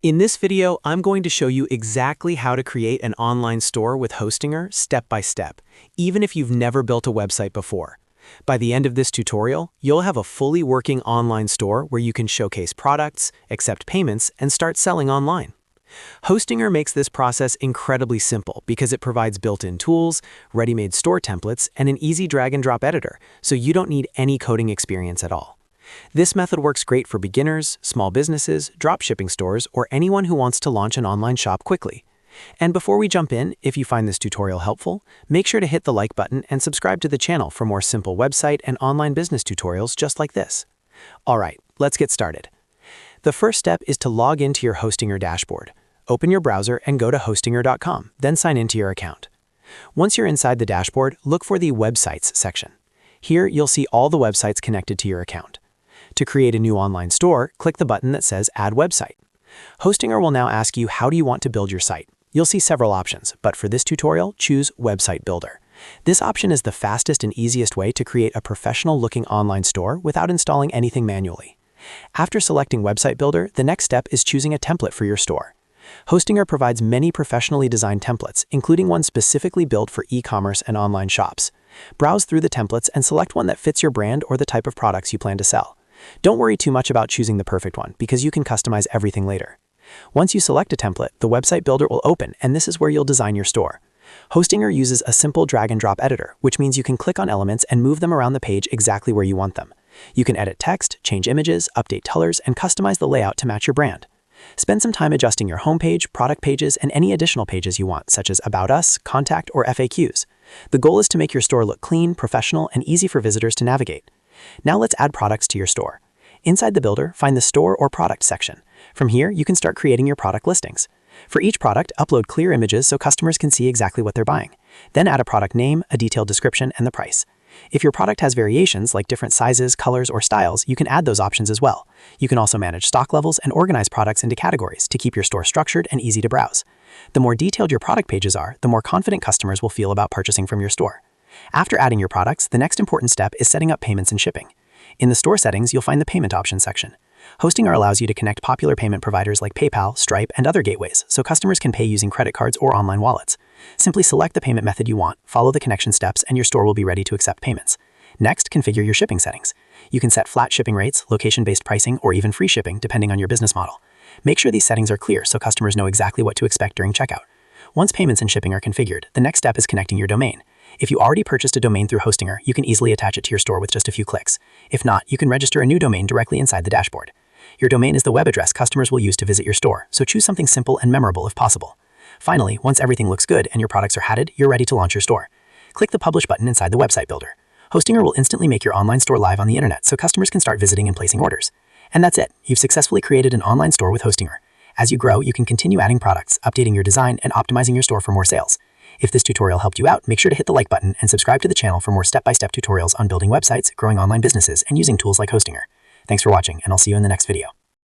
In this video, I'm going to show you exactly how to create an online store with Hostinger step by step, even if you've never built a website before. By the end of this tutorial, you'll have a fully working online store where you can showcase products, accept payments, and start selling online. Hostinger makes this process incredibly simple because it provides built-in tools, ready-made store templates, and an easy drag-and-drop editor, so you don't need any coding experience at all. This method works great for beginners, small businesses, dropshipping stores, or anyone who wants to launch an online shop quickly. And before we jump in, if you find this tutorial helpful, make sure to hit the like button and subscribe to the channel for more simple website and online business tutorials just like this. Alright, let's get started. The first step is to log into your Hostinger dashboard. Open your browser and go to hostinger.com, then sign into your account. Once you're inside the dashboard, look for the Websites section. Here, you'll see all the websites connected to your account. To create a new online store, click the button that says Add Website. Hostinger will now ask you how do you want to build your site. You'll see several options, but for this tutorial, choose Website Builder. This option is the fastest and easiest way to create a professional-looking online store without installing anything manually. After selecting Website Builder, the next step is choosing a template for your store. Hostinger provides many professionally designed templates, including one specifically built for e-commerce and online shops. Browse through the templates and select one that fits your brand or the type of products you plan to sell. Don't worry too much about choosing the perfect one, because you can customize everything later. Once you select a template, the Website Builder will open, and this is where you'll design your store. Hostinger uses a simple drag-and-drop editor, which means you can click on elements and move them around the page exactly where you want them. You can edit text, change images, update colors, and customize the layout to match your brand. Spend some time adjusting your homepage, product pages, and any additional pages you want, such as About Us, Contact, or FAQs. The goal is to make your store look clean, professional, and easy for visitors to navigate. Now let's add products to your store. Inside the builder, find the Store or Product section. From here, you can start creating your product listings. For each product, upload clear images so customers can see exactly what they're buying. Then add a product name, a detailed description, and the price. If your product has variations like different sizes, colors, or styles, you can add those options as well. You can also manage stock levels and organize products into categories to keep your store structured and easy to browse. The more detailed your product pages are, the more confident customers will feel about purchasing from your store. After adding your products, the next important step is setting up payments and shipping. In the store settings, you'll find the Payment Options section. Hostinger allows you to connect popular payment providers like PayPal, Stripe, and other gateways, so customers can pay using credit cards or online wallets. Simply select the payment method you want, follow the connection steps, and your store will be ready to accept payments. Next, configure your shipping settings. You can set flat shipping rates, location-based pricing, or even free shipping, depending on your business model. Make sure these settings are clear so customers know exactly what to expect during checkout. Once payments and shipping are configured, the next step is connecting your domain. If you already purchased a domain through Hostinger, you can easily attach it to your store with just a few clicks. If not, you can register a new domain directly inside the dashboard. Your domain is the web address customers will use to visit your store, so choose something simple and memorable if possible. Finally, once everything looks good and your products are hatted, you're ready to launch your store. Click the Publish button inside the Website Builder. Hostinger will instantly make your online store live on the internet so customers can start visiting and placing orders. And that's it. You've successfully created an online store with Hostinger. As you grow, you can continue adding products, updating your design, and optimizing your store for more sales. If this tutorial helped you out, make sure to hit the like button and subscribe to the channel for more step-by-step tutorials on building websites, growing online businesses, and using tools like Hostinger. Thanks for watching, and I'll see you in the next video.